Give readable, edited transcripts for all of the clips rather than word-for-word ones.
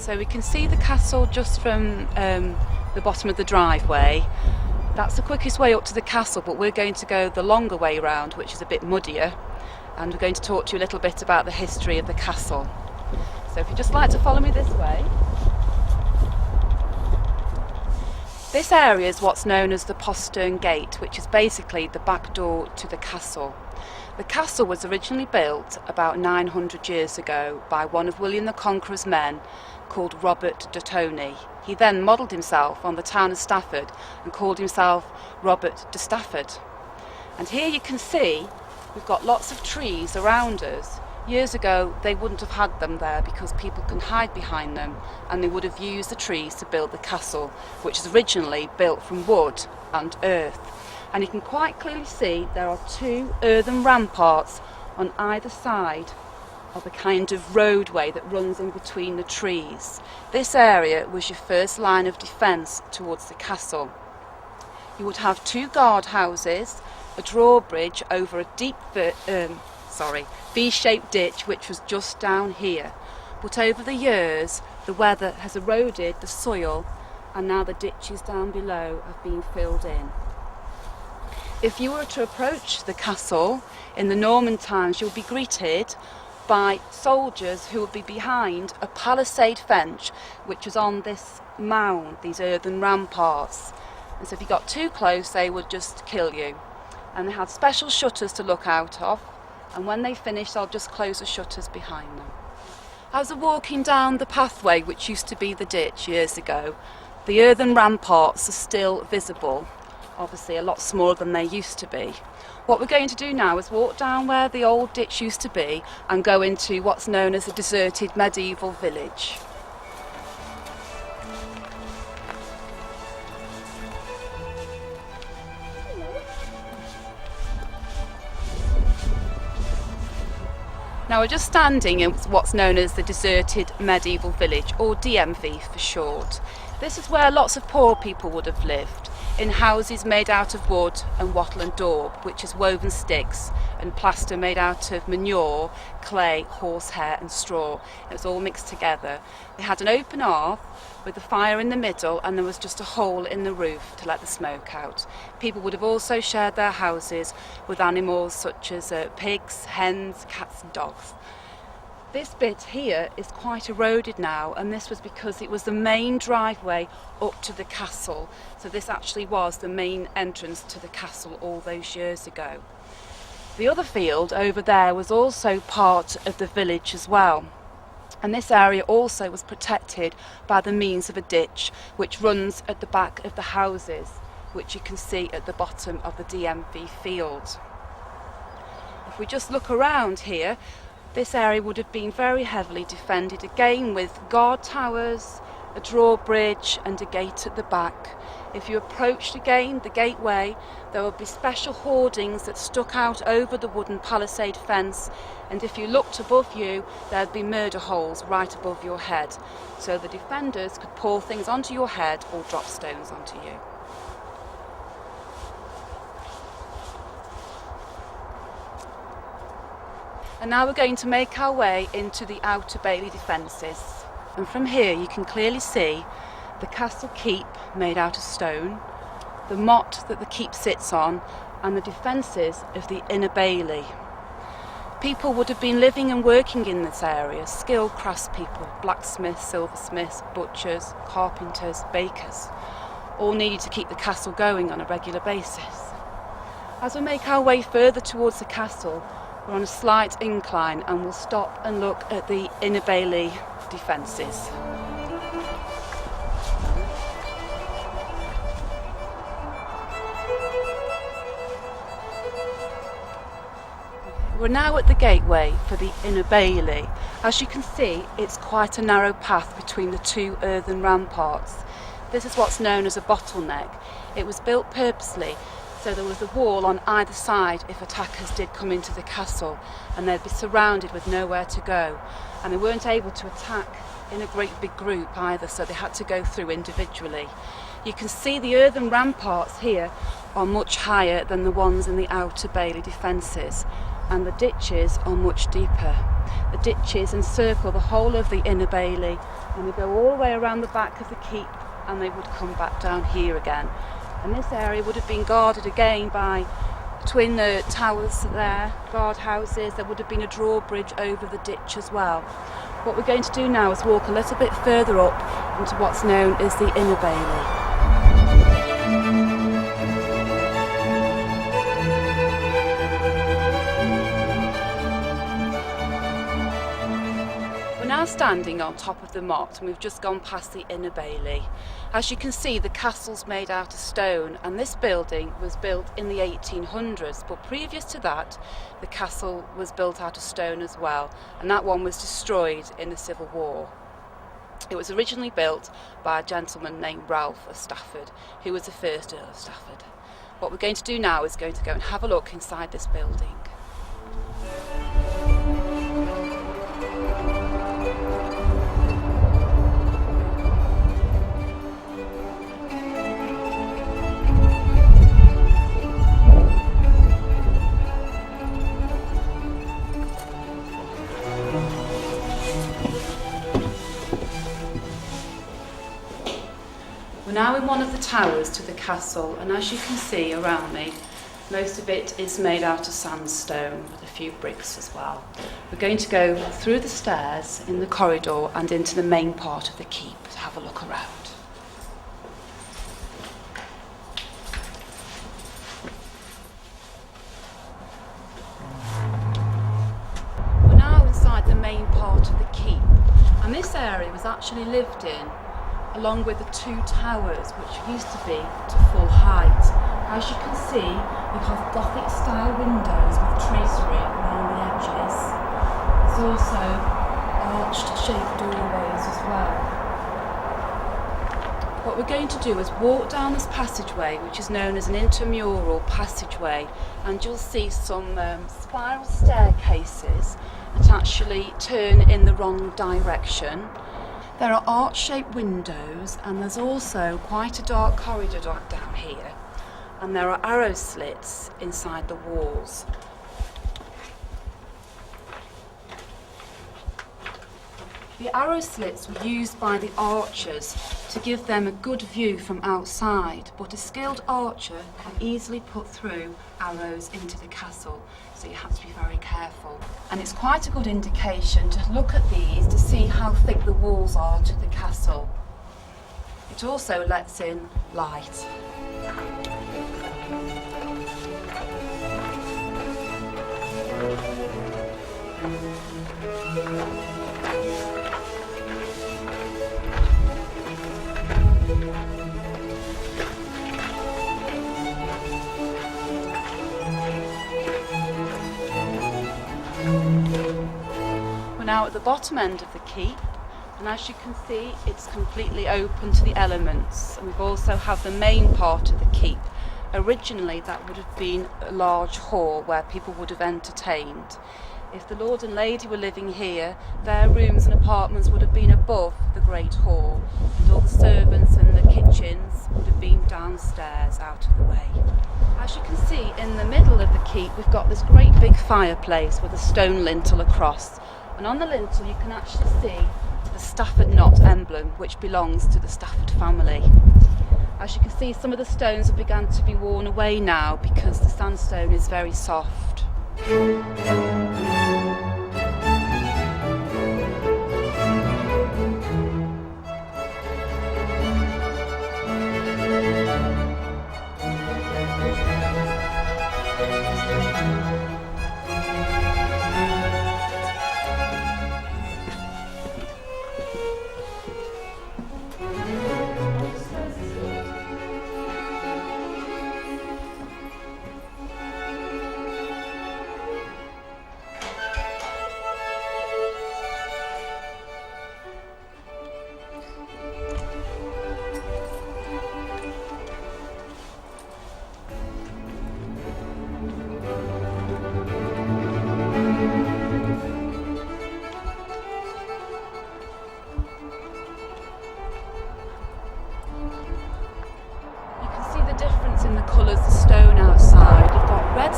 So we can see the castle just from the bottom of the driveway. That's the quickest way up to the castle, but we're going to go the longer way round, which is a bit muddier, and we're going to talk to you a little bit about the history of the castle. So if you'd just like to follow me this way. This area is what's known as the postern gate, which is basically the back door to the castle. The castle was originally built about 900 years ago by one of William the Conqueror's men called Robert de Tony. He then modelled himself on the town of Stafford and called himself Robert de Stafford. And here you can see we've got lots of trees around us. Years ago they wouldn't have had them there because people can hide behind them, and they would have used the trees to build the castle, which is originally built from wood and earth. And you can quite clearly see there are two earthen ramparts on either side of a kind of roadway that runs in between the trees. This area was your first line of defence towards the castle. You would have two guard houses, a drawbridge over a deep V-shaped ditch which was just down here. But over the years the weather has eroded the soil, and now the ditches down below have been filled in. If you were to approach the castle in the Norman times, you'll be greeted by soldiers who would be behind a palisade fence which was on this mound, these earthen ramparts. And so if you got too close they would just kill you. And they had special shutters to look out of, and when they finish they'll just close the shutters behind them. As we're walking down the pathway which used to be the ditch years ago, the earthen ramparts are still visible, obviously a lot smaller than they used to be. What we're going to do now is walk down where the old ditch used to be and go into what's known as a deserted medieval village. Now we're just standing in what's known as the deserted medieval village, or DMV for short. This is where lots of poor people would have lived, in houses made out of wood and wattle and daub, which is woven sticks, and plaster made out of manure, clay, horsehair and straw. It was all mixed together. They had an open hearth with a fire in the middle, and there was just a hole in the roof to let the smoke out. People would have also shared their houses with animals such as pigs, hens, cats and dogs. This bit here is quite eroded now, and this was because it was the main driveway up to the castle. So this actually was the main entrance to the castle all those years ago. The other field over there was also part of the village as well. And this area also was protected by the means of a ditch which runs at the back of the houses, which you can see at the bottom of the DMV field. If we just look around here, this area would have been very heavily defended, again with guard towers, a drawbridge and a gate at the back. If you approached again the gateway, there would be special hoardings that stuck out over the wooden palisade fence, and if you looked above you there'd be murder holes right above your head, so the defenders could pour things onto your head or drop stones onto you. And now we're going to make our way into the outer bailey defences, and from here you can clearly see the castle keep made out of stone, the motte that the keep sits on, and the defences of the inner bailey. People would have been living and working in this area, skilled craftspeople, blacksmiths, silversmiths, butchers, carpenters, bakers, all needed to keep the castle going on a regular basis. As we make our way further towards the castle, we're on a slight incline and we'll stop and look at the inner bailey defences. We're now at the gateway for the inner bailey. As you can see, it's quite a narrow path between the two earthen ramparts. This is what's known as a bottleneck. It was built purposely so there was a wall on either side if attackers did come into the castle, and they'd be surrounded with nowhere to go. And they weren't able to attack in a great big group either, so they had to go through individually. You can see the earthen ramparts here are much higher than the ones in the outer bailey defences. and the ditches are much deeper. The ditches encircle the whole of the inner bailey, and they go all the way around the back of the keep, and they would come back down here again. And this area would have been guarded again by twin towers there, guard houses. There would have been a drawbridge over the ditch as well. What we're going to do now is walk a little bit further up into what's known as the inner bailey. Now standing on top of the motte, and we've just gone past the inner bailey. As you can see, the castle's made out of stone, and this building was built in the 1800s, but previous to that the castle was built out of stone as well, and that one was destroyed in the Civil War. It was originally built by a gentleman named Ralph of Stafford, who was the first Earl of Stafford. What we're going to do now is going to go and have a look inside this building. We're now in one of the towers to the castle, and as you can see around me, most of it is made out of sandstone with a few bricks as well. We're going to go through the stairs in the corridor and into the main part of the keep to have a look around. We're now inside the main part of the keep, and this area was actually lived in along with the two towers, which used to be to full height. As you can see, we have Gothic style windows with tracery around the edges. There's also arched shaped doorways as well. What we're going to do is walk down this passageway, which is known as an intermural passageway, and you'll see some spiral staircases that actually turn in the wrong direction. There are arch-shaped windows, and there's also quite a dark corridor down here, and there are arrow slits inside the walls. The arrow slits were used by the archers to give them a good view from outside, but a skilled archer can easily put through arrows into the castle, so you have to be very careful. And it's quite a good indication to look at these to see how thick the walls are to the castle. It also lets in light. We're now at the bottom end of the keep, and as you can see, it's completely open to the elements. And we've also have the main part of the keep. Originally that would have been a large hall where people would have entertained. If the Lord and Lady were living here, their rooms and apartments would have been above the Great Hall, and all the servants and the kitchens would have been downstairs out of the way. As you can see, in the middle of the keep we've got this great big fireplace with a stone lintel across, and on the lintel you can actually see the Stafford knot emblem, which belongs to the Stafford family. As you can see, some of the stones have begun to be worn away now because the sandstone is very soft.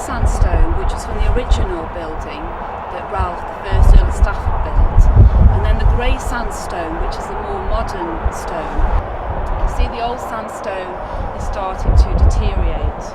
sandstone, which was from the original building that Ralph, the first Earl of Stafford, built, and then the grey sandstone, which is the more modern stone. You can see the old sandstone is starting to deteriorate.